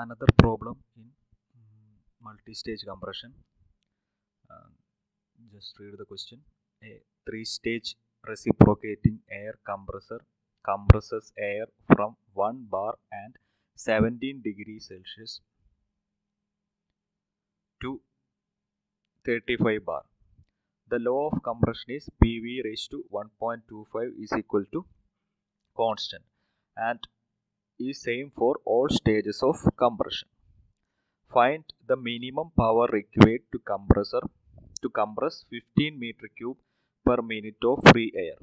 Another problem in multi-stage compression. Just read the question. A three-stage reciprocating air compressor compresses air from 1 bar and 17 degrees Celsius to 35 bar. The law of compression is PV raised to 1.25 is equal to constant and is same for all stages of compression. Find the minimum power required to compress 15 meter cube per minute of free air.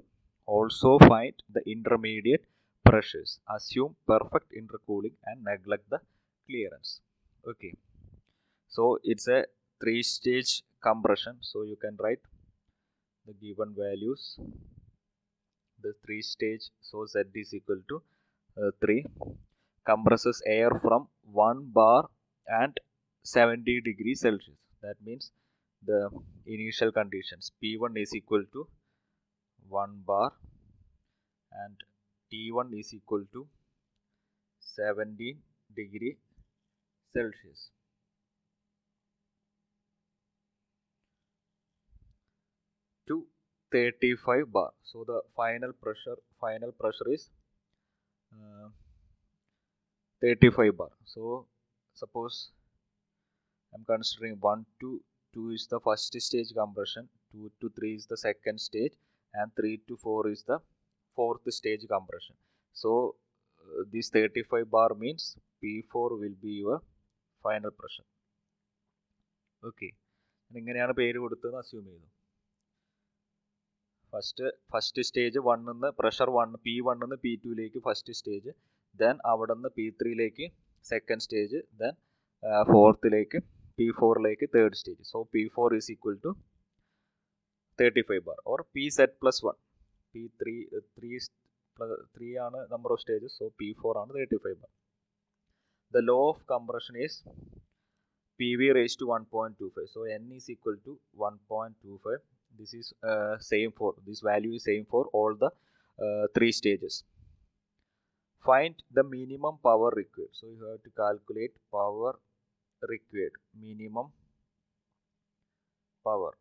Also find the intermediate pressures. Assume perfect intercooling and neglect the clearance. Okay. So it's a three-stage compression. So you can write the given values. The three-stage. So Z is equal to 3. Compresses air from 1 bar and 70 degrees Celsius. That means the initial conditions P1 is equal to 1 bar and T1 is equal to 17 degree Celsius. To 35 bar. So the final pressure is 35 bar. So suppose I'm considering 1 to 2 is the first stage compression, 2 to 3 is the second stage, and 3 to 4 is the fourth stage compression. So this 35 bar means P4 will be your final pressure. Okay. ഇങ്ങനെയാണ് പേര് കൊടുത്തതെന്ന് assume ചെയ്തു. First stage pressure P1 നിന്ന് P2ലേക്ക് first stage, then അവിടെ നിന്ന് P3ലേക്ക് second stage, then ഫോർത്തിലേക്ക് P4ലേക്ക് third stage. So P4 is equal to 35 bar or PZ plus 1. P3 ആണ് number of stages, so P4 ആണ് 35 bar. The law of compression is PV raised to 1.25. So N is equal to 1.25. This is this value is same for all the three stages. Find the minimum power required. So you have to calculate power required, minimum power.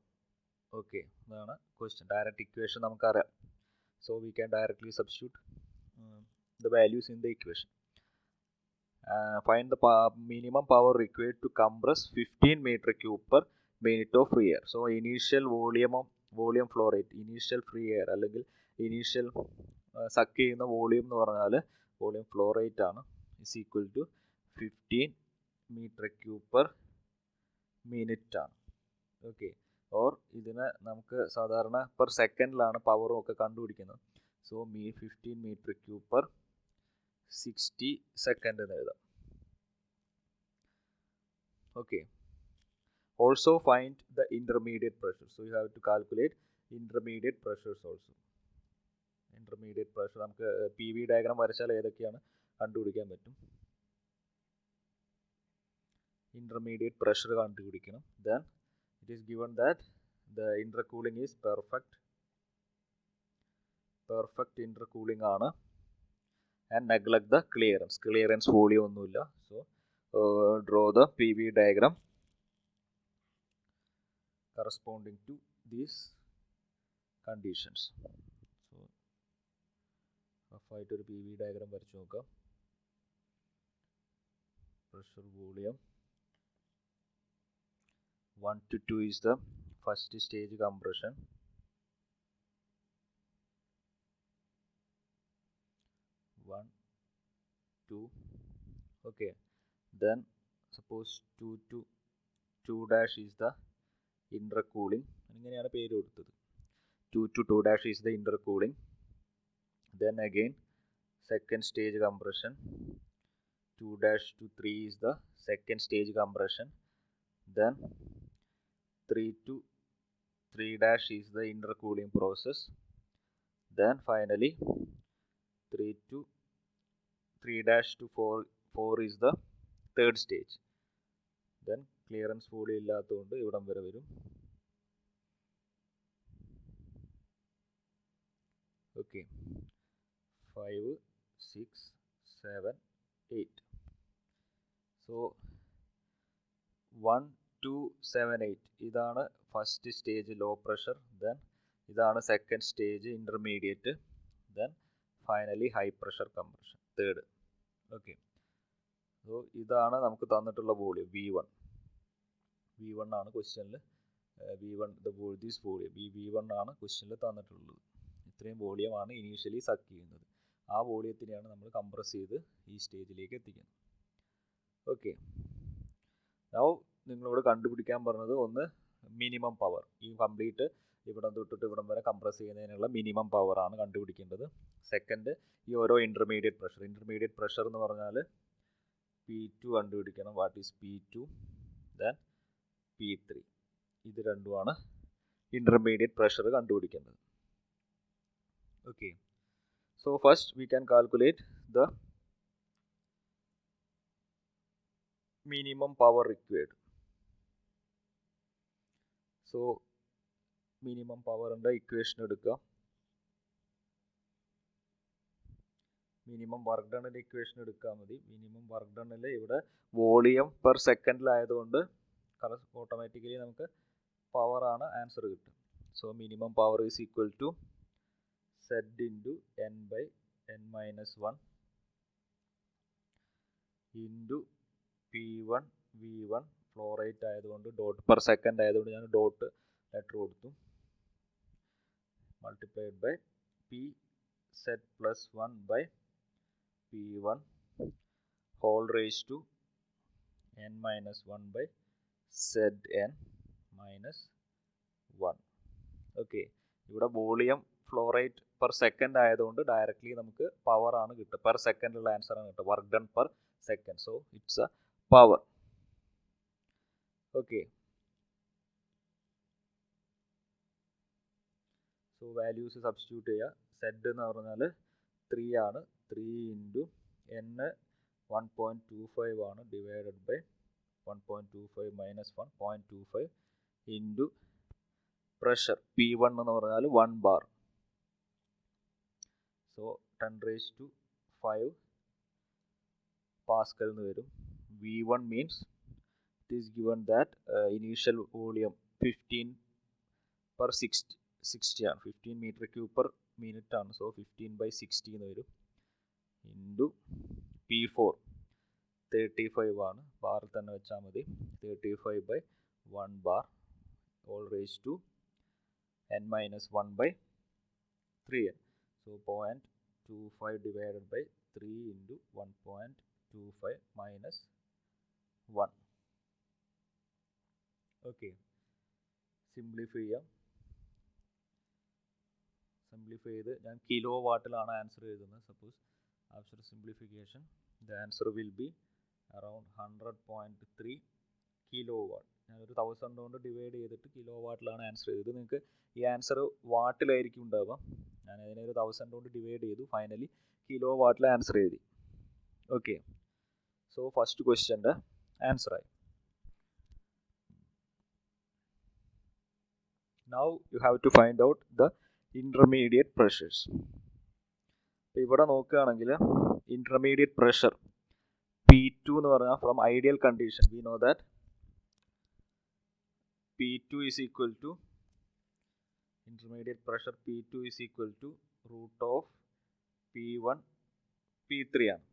Okay, that's question. Direct equation namukku. So we can directly substitute the values in the equation. Find the minimum power required to compress 15 meter cube per minute of free air. So initial volume flow rate, initial free air അല്ലെങ്കിൽ initial suck ചെയ്യുന്ന volume എന്ന് പറഞ്ഞാൽ volume flow rate ആണ്, is equal to 15 meter cube per minute ആണ്. Okay, or ഇതിനെ നമുക്ക് സാധാരണ per സെക്കൻഡിലാണ് പവറും ഒക്കെ കണ്ടുപിടിക്കുന്നത്. So 15 meter cube per 60 second എന്ന് എഴുതാം. Okay. Also find the intermediate pressure. So you have to calculate intermediate pressures also. Intermediate pressure നമുക്ക് PV ഡയഗ്രാം വരച്ചാൽ ഏതൊക്കെയാണ് കണ്ടുപിടിക്കാൻ പറ്റും. Intermediate pressure കണ്ടുപിടിക്കണം. Then it is given that the intercooling is perfect intercooling ആണ്, and neglect the clearance volume ഒന്നുമില്ല. So draw the PV diagram corresponding to these conditions. So റഫായിട്ട് ഒരു PV diagram വരച്ചു നോക്കാം. Pressure volume 1 to 2 is the first stage compression. 1, 2. Okay. Then suppose 2 to 2 dash is the intercooling. ഇങ്ങനെയാണ് പേര് കൊടുത്തത്. 2 to 2 dash is the intercooling. Then again second stage compression. 2 dash to 3 is the second stage compression. Then 3 to 3 dash is the intercooling process. Then finally 3 to 3 dash to 4 is the third stage. Then clearance volume ഇല്ലാത്തതുകൊണ്ട് ഇവിടം വരെ വരും. Okay, 5, 6, 7, 8. So 1278 ഇതാണ് first stage low pressure, then ഇതാണ് second stage intermediate, then finally high pressure compression third. Okay, so ഇതാണ് നമുക്ക് തന്നിട്ടുള്ള volume V1 ആണ് ക്വസ്റ്റ്യനിൽ. V1 ദിസ് വോളിയം V1 ആണ് ക്വസ്റ്റ്യനിൽ തന്നിട്ടുള്ളത്. ഇത്രയും വോളിയമാണ് ഇനീഷ്യലി സക്ക് ചെയ്യുന്നത്. ആ വോളിയത്തിനെയാണ് നമ്മൾ കംപ്രസ് ചെയ്ത് ഈ സ്റ്റേജിലേക്ക് എത്തിക്കുന്നത്. ഓക്കെ, നൗ നിങ്ങളോട് കണ്ടുപിടിക്കാൻ പറഞ്ഞത് ഒന്ന് മിനിമം പവർ, ഈ കംപ്ലീറ്റ് ഇവിടം തൊട്ടിട്ട് ഇവിടം വരെ കംപ്രസ് ചെയ്യുന്നതിനുള്ള മിനിമം പവറാണ് കണ്ടുപിടിക്കേണ്ടത്. സെക്കൻഡ് ഈ ഓരോ ഇൻ്റർമീഡിയറ്റ് പ്രഷർ എന്ന് പറഞ്ഞാൽ P2 കണ്ടുപിടിക്കണം. What is P2, then P3. ഇത് രണ്ടുമാണ് ഇൻ്റർമീഡിയറ്റ് പ്രഷർ കണ്ടുപിടിക്കേണ്ടത്. Okay, so first we can calculate the minimum power required. So minimum പവറിൻ്റെ ഇക്വേഷൻ എടുക്കുക. മിനിമം വർക്ക് ഡണ്ണിൻ്റെ ഇക്വേഷൻ എടുക്കാൻ മതി. മിനിമം വർക്ക് ഡണ്ണിൽ ഇവിടെ വോളിയം പെർ സെക്കൻഡിലായതുകൊണ്ട് ഓട്ടോമാറ്റിക്കലി നമുക്ക് പവറാണ് ആൻസർ കിട്ടും. So minimum power is equal to Z into N/N-1 into P1 V1 flow rate ആയതുകൊണ്ട് ഡോട്ട് പെർ സെക്കൻഡ് ആയതുകൊണ്ട് ഞാൻ ഡോട്ട് ലെറ്റർ കൊടുത്തു, multiplied by P(Z+1) P1 whole raised to N-1 Zn-1. Okay, ഇവിടെ volume flow rate per second ആയതുകൊണ്ട് directly നമുക്ക് power ആണ് കിട്ടുക. Per സെക്കൻഡുള്ള ആൻസർ ആണ് കിട്ടുക, work done per second. So it's a power. Okay, so values substitute ചെയ്യുക. Zed എന്ന് പറഞ്ഞാൽ 3 ആണ്. 3 ഇൻറ്റു N 1.25 ആണ്, divided by 1.25 minus 1.25 into pressure P1 എന്ന് പറഞ്ഞാൽ 1 ബാർ. സോ 10⁵ പാസ്കൽ എന്ന് വരും. V1 means it is given that initial volume 15/60 ആണ്, 15 മീറ്റർ ക്യൂബ് പെർ മിനിറ്റ് ആണ്. സോ 15/60 എന്ന് വരും. ഇൻറ്റു P4 35 ആണ്, ബാറിൽ തന്നെ വെച്ചാൽ മതി. 35/1 bar all raised to N-1/3n. So 0.25 divided by 3 into 1.25 minus 1. Okay, simplify ചെയ്യാം. സിംപ്ലിഫൈ ചെയ്ത് ഞാൻ കിലോ വാട്ടിലാണ് ആൻസർ എഴുതുന്നത്. Suppose after simplification the answer will be around 100.3 kilo watt. ഞാനൊരു 1000 കൊണ്ട് ഡിവൈഡ് ചെയ്തിട്ട് കിലോ വാട്ടിലാണ് ആൻസർ ചെയ്തത്. നിങ്ങൾക്ക് ഈ ആൻസർ വാട്ടിലായിരിക്കും ഉണ്ടാവുക. ഞാൻ അതിനെ ഒരു 1000 കൊണ്ട് ഡിവൈഡ് ചെയ്തു, ഫൈനലി കിലോ വാട്ടിൽ ആൻസർ എഴുതി. ഓക്കെ, സോ ഫസ്റ്റ് ക്വസ്റ്റ്യൻ്റെ ആൻസറായി. Now you have to find out the intermediate pressures. ഇവിടെ നോക്കുകയാണെങ്കിൽ ഇൻ്റർമീഡിയറ്റ് പ്രഷർ P2 എന്ന് പറഞ്ഞാൽ from ideal condition we know that P2 is equal to intermediate pressure P2 is equal to root of P1 P3 ആണ്.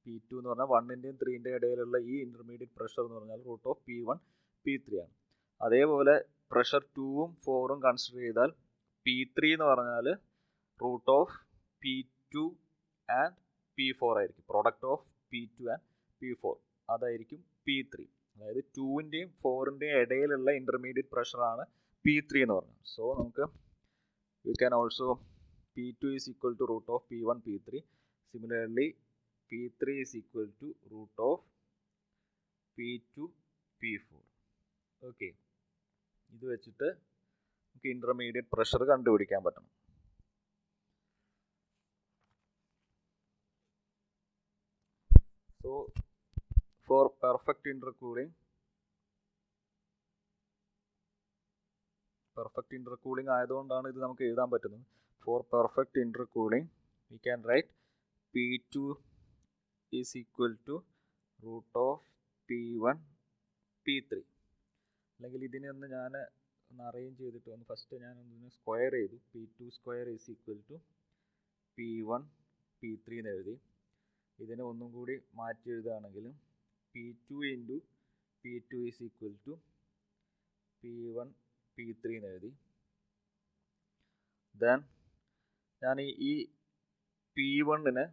P2 എന്ന് പറഞ്ഞാൽ 1ൻ്റെയും 3ൻ്റെയും ഇടയിലുള്ള ഈ intermediate pressure എന്ന് പറഞ്ഞാൽ റൂട്ട് ഓഫ് P1 P3 ആണ്. അതേപോലെ പ്രഷർ 2ഉം 4ഉം കൺസിഡർ ചെയ്താൽ P3 എന്ന് പറഞ്ഞാൽ root of P2 and P4 ആയിരിക്കും. Product of P2 and P4 അതായിരിക്കും P3. അതായത് 2ൻ്റെയും 4ൻ്റെയും ഇടയിലുള്ള ഇൻ്റർമീഡിയറ്റ് പ്രഷറാണ് P3 എന്ന് പറഞ്ഞത്. സോ നമുക്ക് you can also P2 is equal to root of P1 P3. Similarly P3 is equal to root of P2 P4. Okay, ഇത് വെച്ചിട്ട് നമുക്ക് ഇൻ്റർമീഡിയറ്റ് പ്രഷർ കണ്ടുപിടിക്കാൻ പറ്റണം. സോ for perfect intercooling ആയതുകൊണ്ടാണ് ഇത് നമുക്ക് എഴുതാൻ പറ്റുന്നത്. For perfect intercooling we can write P2 is equal to root of P1 P3. അല്ലെങ്കിൽ ഇതിനെ ഒന്ന് ഞാൻ അറേഞ്ച് ചെയ്തിട്ട് ഒന്ന് ഫസ്റ്റ് ഞാൻ ഒന്ന് സ്ക്വയർ ചെയ്തു. P2 square is equal to P1 P3 എന്ന് എഴുതി. ഇതിനെ ഒന്നും കൂടി മാറ്റി എഴുതുകയാണെങ്കിൽ P2 into P2 is equal to P1 P3 എന്ന് എഴുതി. ദെൻ ഞാൻ ഈ P1നെ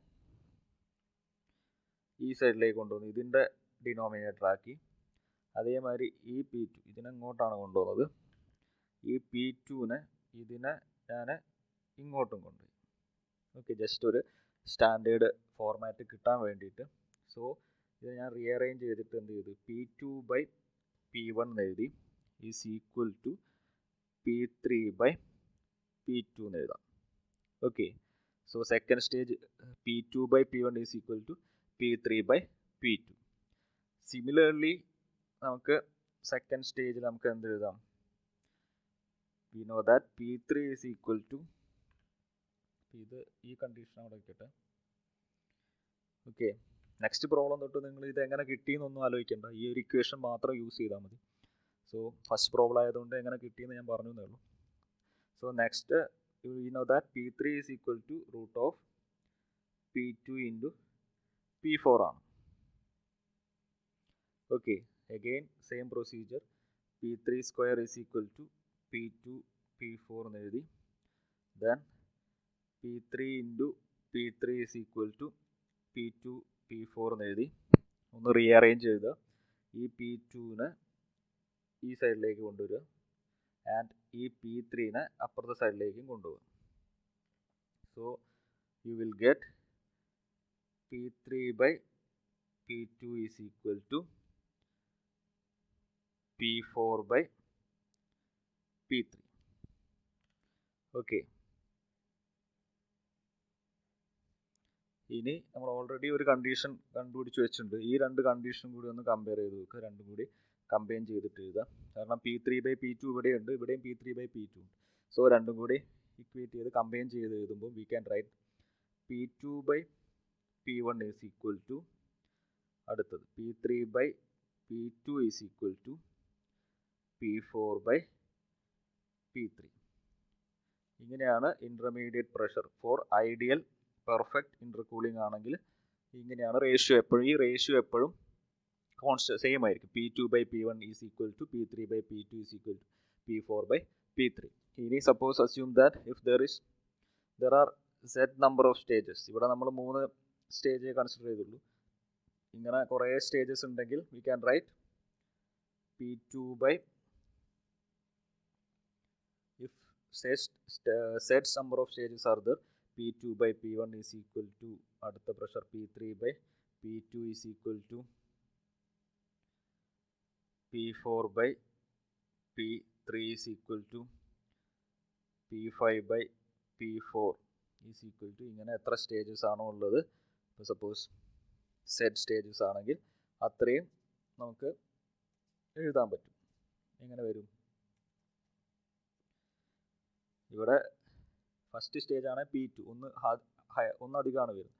ഈ സൈഡിലേക്ക് കൊണ്ടുവന്നു, ഇതിൻ്റെ ഡിനോമിനേറ്റർ ആക്കി. അതേമാതിരി ഈ P2 ഇതിനെങ്ങോട്ടാണ് കൊണ്ടുവന്നത്, ഈ P2നെ ഇതിനെ ഞാൻ ഇങ്ങോട്ടും കൊണ്ടുപോയി. ഓക്കെ, ജസ്റ്റ് ഒരു സ്റ്റാൻഡേർഡ് ഫോർമാറ്റ് കിട്ടാൻ വേണ്ടിയിട്ട്. സോ ഇത് ഞാൻ റീഅറേഞ്ച് ചെയ്തിട്ട് എന്ത് ചെയ്തു, P2 ബൈ P1 എന്ന് എഴുതി is equal to P3 by P2 എന്ന് എഴുതാം. Okay, so second stage P2 by P1 is equal to P3 by P2. Similarly നമുക്ക് സെക്കൻഡ് സ്റ്റേജിൽ നമുക്ക് എന്ത് എഴുതാം, we know that P3 is equal to, ഇത് ഈ കണ്ടീഷൻ അവിടെ വയ്ക്കട്ടെ. ഓക്കെ, നെക്സ്റ്റ് പ്രോബ്ലം തൊട്ട് നിങ്ങൾ ഇത് എങ്ങനെ കിട്ടിയെന്നൊന്നും ആലോചിക്കേണ്ട, ഈ ഒരു ഇക്വേഷൻ മാത്രം യൂസ് ചെയ്താൽ മതി. സോ ഫസ്റ്റ് പ്രോബ്ലം ആയതുകൊണ്ട് എങ്ങനെ കിട്ടിയെന്ന് ഞാൻ പറഞ്ഞു എന്നേ ഉള്ളൂ. So next we know that P3 is equal to root of P2 into P4 ആണ്. Okay, again same procedure, P3 square is equal to P2 P4 എന്ന് എഴുതി. Then P3 into P3 is equal to P2 P4 എന്ന് എഴുതി. ഒന്ന് rearrange ചെയ്തുക. ഈ P2നെ ഈ സൈഡിലേക്ക് കൊണ്ടുവരിക ആൻഡ് ഈ P3നെ അപ്പുറത്തെ സൈഡിലേക്കും കൊണ്ടുപോകുക. So you will get P3 by P2 is equal to P4 by P3. Okay, ഇനി നമ്മൾ ഓൾറെഡി ഒരു കണ്ടീഷൻ കണ്ടുപിടിച്ച് വെച്ചിട്ടുണ്ട്. ഈ രണ്ട് കണ്ടീഷൻ കൂടി ഒന്ന് കമ്പയർ ചെയ്ത് നോക്കുക, രണ്ടും കൂടി കമ്പൈൻ ചെയ്തിട്ട് എഴുതുക. കാരണം P3 ബൈ P2 ഇവിടെയുണ്ട്, ഇവിടെയും P3 ബൈ P2 ഉണ്ട്. സോ രണ്ടും കൂടി ഇക്വേറ്റ് ചെയ്ത് കമ്പൈൻ ചെയ്ത് എഴുതുമ്പോൾ we can write P2 by P1 is equal to, അടുത്തത് P3 by P2 is equal to P4 by P3. ഇങ്ങനെയാണ് intermediate pressure for ideal perfect intercooling ആണെങ്കിൽ ഇങ്ങനെയാണ് റേഷ്യോ. എപ്പോഴും ഈ റേഷ്യോ എപ്പോഴും കോൺസ്റ്റന്റ് സെയിം ആയിരിക്കും. P2 by P1 is equal to P3 by P2 is equal to P4 by P3. ഇനി suppose assume that if there are Z number of stages. ഇവിടെ നമ്മൾ 3 stage consider ചെയ്തുള്ളൂ. ഇങ്ങനെ കുറേ സ്റ്റേജസ് ഉണ്ടെങ്കിൽ we can write P2 by, if set number of stages are there, P2 by P1 is equal to അടുത്ത pressure P3 by P2 is equal to P4 by P3 is equal to P5 by P4 is equal to, ഇങ്ങനെ എത്ര stages ആണോ ഉള്ളത്, ഇപ്പോൾ suppose set stages ആണെങ്കിൽ അത്രയും നമുക്ക് എഴുതാൻ പറ്റും. എങ്ങനെ വരും, ഇവിടെ ഫസ്റ്റ് സ്റ്റേജ് ആണ് P2, ഒന്ന് അധികമാണ് വരുന്നത്.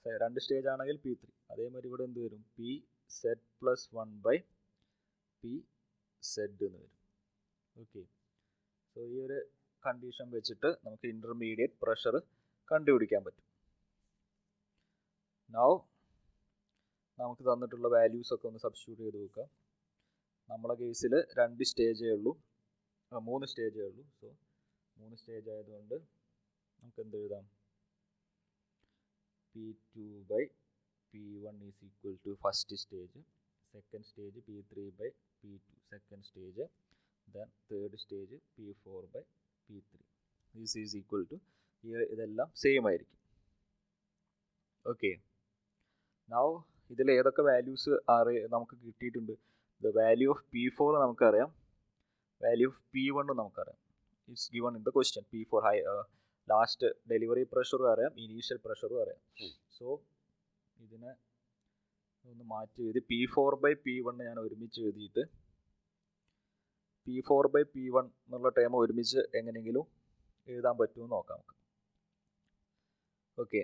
2 സ്റ്റേജ് ആണെങ്കിൽ P3. അതേമാതിരി ഇവിടെ എന്ത് വരും, Pz പ്ലസ് 1 ബൈ Pz എന്ന് വരും. ഓക്കെ, സോ ഈ ഒരു കണ്ടീഷൻ വെച്ചിട്ട് നമുക്ക് ഇൻ്റർമീഡിയറ്റ് പ്രഷർ കണ്ടുപിടിക്കാൻ പറ്റും. നൗ നമുക്ക് തന്നിട്ടുള്ള വാല്യൂസ് ഒക്കെ ഒന്ന് സബ്സ്റ്റിറ്റ്യൂട്ട് ചെയ്ത് നോക്കാം. നമ്മളെ കേസിൽ 2 സ്റ്റേജേ ഉള്ളൂ, 3 സ്റ്റേജേ ഉള്ളൂ. സോ 3 സ്റ്റേജ് ആയതുകൊണ്ട് നമുക്ക് എന്ത് എഴുതാം, P2 by P1 is equal to first stage, second stage P3 by P2 second stage, then third stage P4 by P3. This is equal to, ഇതെല്ലാം സെയിം ആയിരിക്കും. ഓക്കെ, നൗ ഇതിൽ ഏതൊക്കെ വാല്യൂസ് നമുക്ക് കിട്ടിയിട്ടുണ്ട്. ദ വാല്യൂ ഓഫ് P4 നമുക്കറിയാം, value of P1 നമുക്കറിയാം. It's given in the question. P4 high last delivery പ്രഷറും അറിയാം, ഇനീഷ്യൽ പ്രഷറും അറിയാം. സോ ഇതിനെ ഒന്ന് മാറ്റി എഴുതി P4 ബൈ P1 ഞാൻ ഒരുമിച്ച് എഴുതിയിട്ട് P4 ബൈ P1 എന്നുള്ള ടൈം ഒരുമിച്ച് എങ്ങനെയെങ്കിലും എഴുതാൻ പറ്റുമോ നോക്കാം നമുക്ക്. ഓക്കെ,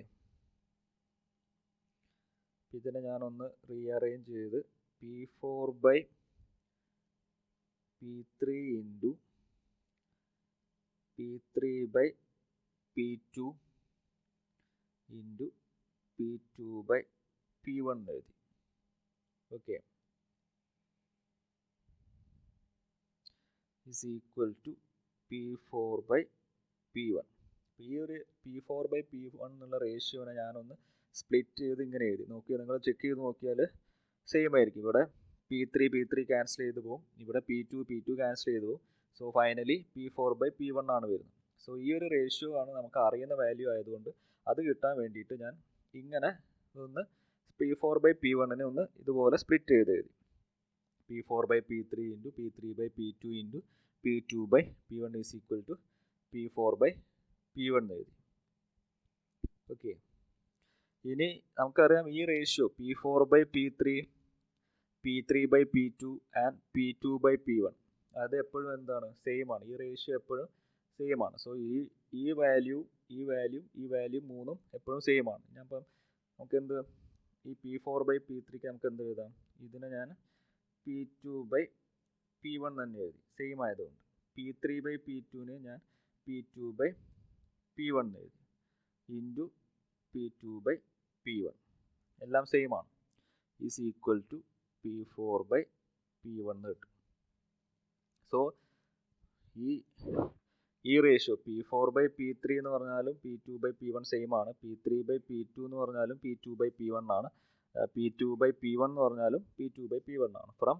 ഇതിനെ ഞാനൊന്ന് റീഅറേഞ്ച് ചെയ്ത് P4/P3 into P3/P2 into P2/P1 എഴുതി. Okay, is equal to P4/P1. ഈ ഒരു P4/P1 എന്നുള്ള റേഷ്യോനെ ഞാനൊന്ന് സ്പ്ലിറ്റ് ചെയ്ത് ഇങ്ങനെ എഴുതി. നോക്കിയാൽ നിങ്ങൾ ചെക്ക് ചെയ്ത് നോക്കിയാൽ സെയിം ആയിരിക്കും. ഇവിടെ P3 ക്യാൻസൽ ചെയ്ത് പോകും, ഇവിടെ P2 ക്യാൻസൽ ചെയ്ത് പോകും. സോ ഫൈനലി P4/P1 ആണ് വരുന്നത്. സോ ഈ ഒരു റേഷ്യോ ആണ് നമുക്ക് അറിയുന്ന വാല്യൂ ആയതുകൊണ്ട് അത് കിട്ടാൻ വേണ്ടിയിട്ട് ഞാൻ ഇങ്ങനെ ഒന്ന് P4/P1 ഒന്ന് ഇതുപോലെ സ്പ്ലിറ്റ് ചെയ്ത് എഴുതി. P4/P3 into P3/P2 into P2/P1 is equal to P4/P1 എഴുതി. ഓക്കെ, ഇനി നമുക്കറിയാം ഈ ratio P4/P3, P3/P2 and P2/P1 അത് എപ്പോഴും എന്താണ്, സെയിം ആണ്. ഈ റേഷ്യോ എപ്പോഴും സെയിം ആണ്. സോ ഈ വാല്യൂ മൂന്നും എപ്പോഴും സെയിം ആണ്. ഞാൻ ഇപ്പം നമുക്ക് എന്ത് ഈ P4/P3 നമുക്ക് എന്ത് എഴുതാം, ഇതിനെ ഞാൻ P2/P1 തന്നെ എഴുതി, സെയിം ആയതുകൊണ്ട്. P3/P2 ഞാൻ P2/P1 എഴുതി ഇൻറ്റു P2/P1 എല്ലാം സെയിം ആണ്, ഈസ് ഈക്വൽ ടു P4/P1 കിട്ടും. സോ ഈ റേഷ്യോ P4/P3 എന്ന് പറഞ്ഞാലും P2/P1 സെയിം ആണ്, P3/P2 എന്ന് പറഞ്ഞാലും P2/P1 ആണ്, P2/P1 എന്ന് പറഞ്ഞാലും P2/P1 ആണ്. From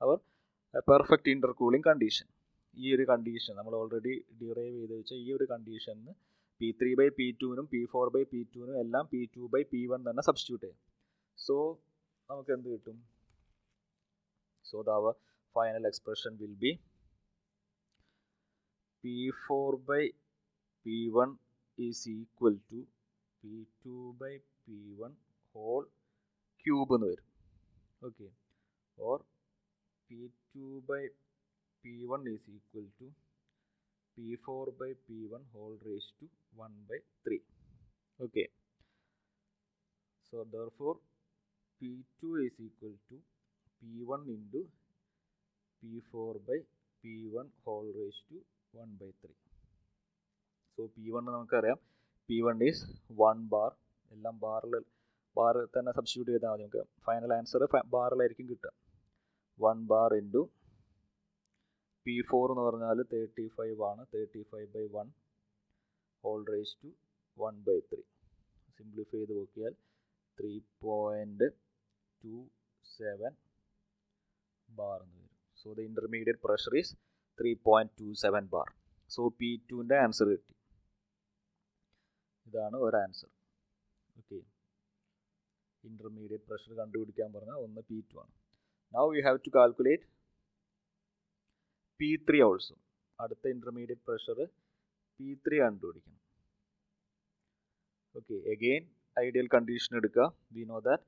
our perfect intercooling condition. ഈ ഒരു കണ്ടീഷൻ നമ്മൾ ഓൾറെഡി ഡിറൈവ് ചെയ്ത് വെച്ച ഈ ഒരു കണ്ടീഷനിൽ P3/P2നും P4/P2നും എല്ലാം P2/P1 തന്നെ സബ്സ്റ്റിറ്റ്യൂട്ട് ചെയ്യാം. സോ നമുക്ക് എന്ത് കിട്ടും, so our final expression will be P4/P1 is equal to P2/P1 whole cube എന്ന് വരും. Okay, or P2/P1 is equal to P4/P1 whole raised to 1/3. Okay, so therefore P2 is equal to P1 into P4/P1 whole raised to 1/3. So P1 നമുക്കറിയാം, P1 is 1 bar. എല്ലാം ബാറിൽ തന്നെ substitute ചെയ്താൽ മതി. നമുക്ക് final answer ബാറിലായിരിക്കും കിട്ടുക. 1 bar into P4 എന്ന് പറഞ്ഞാൽ 35 ആണ്, 35/1 ഹോൾ റേസ് ടു 1/3. സിംപ്ലിഫൈ ചെയ്ത് നോക്കിയാൽ 3.27 bar എന്ന് വരും. So the intermediate pressure is 3.27 bar. So P2ൻ്റെ ആൻസർ കിട്ടി. ഇതാണ് ഒരു ആൻസർ. ഓക്കെ, ഇൻ്റർമീഡിയറ്റ് പ്രഷർ കണ്ടുപിടിക്കാൻ പറഞ്ഞാൽ ഒന്ന് P2 ആണ്. Now you have to calculate P3 also. അടുത്ത ഇൻ്റർമീഡിയറ്റ് പ്രഷർ P3 കണ്ടുപിടിക്കണം. ഓക്കെ, അഗെയിൻ ഐഡിയൽ കണ്ടീഷൻ എടുക്കുക. We know that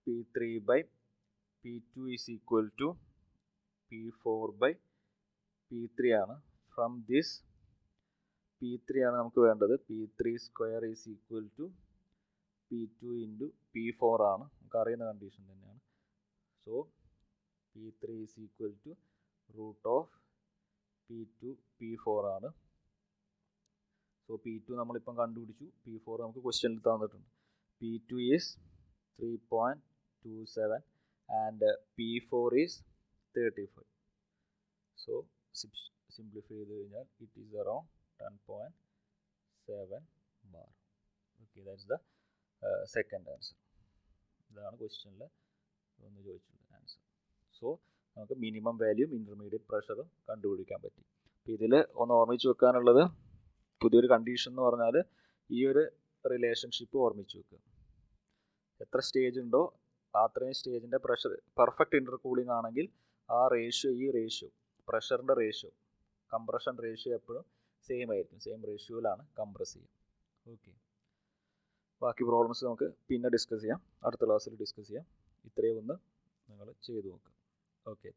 P3/P2 is equal to P4/P3 ആണ്. ഫ്രം ദിസ് P3 ആണ് നമുക്ക് വേണ്ടത്. P3² is equal to P2 into P4 ആണ്, നമുക്ക് അറിയുന്ന കണ്ടീഷൻ തന്നെയാണ്. So P3 is equal to root of P2 P4 ആണ്. സോ P2 നമ്മളിപ്പം കണ്ടുപിടിച്ചു, P4 നമുക്ക് ക്വസ്റ്റ്യനിൽ തന്നിട്ടുണ്ട്. P2 is 3.27 and P4 is 35. So simplify ചെയ്ത് കഴിഞ്ഞാൽ it is around 10.7 bar. Okay, that's the second answer. ഇതാണ് ക്വസ്റ്റ്യനിൽ ഒന്ന് ചോദിച്ചിട്ടുള്ള ആൻസർ. സോ നമുക്ക് മിനിമം വാല്യൂം ഇൻ്റർമീഡിയറ്റ് പ്രഷറും കണ്ടുപിടിക്കാൻ പറ്റി. അപ്പോൾ ഇതിൽ ഒന്ന് ഓർമ്മിച്ച് വെക്കാനുള്ളത്, പുതിയൊരു കണ്ടീഷൻ എന്ന് പറഞ്ഞാൽ ഈ ഒരു റിലേഷൻഷിപ്പ് ഓർമ്മിച്ച് വെക്കുക. എത്ര സ്റ്റേജ് ഉണ്ടോ അത്രയും സ്റ്റേജിൻ്റെ പ്രഷർ പെർഫെക്റ്റ് ഇൻ്റർകൂളിംഗ് ആണെങ്കിൽ ആ റേഷ്യോ, ഈ റേഷ്യോ പ്രഷറിൻ്റെ റേഷ്യോ, കംപ്രഷൻ റേഷ്യോ എപ്പോഴും സെയിം ആയിരിക്കും. സെയിം റേഷ്യോയിലാണ് കംപ്രസ് ചെയ്യുക. ഓക്കെ, ബാക്കി പ്രോബ്ലംസ് നമുക്ക് പിന്നെ ഡിസ്കസ് ചെയ്യാം, അടുത്ത ക്ലാസ്സിൽ ഡിസ്കസ് ചെയ്യാം. ഇത്രയും ഒന്ന് നിങ്ങൾ ചെയ്തു നോക്കുക. ഓക്കെ.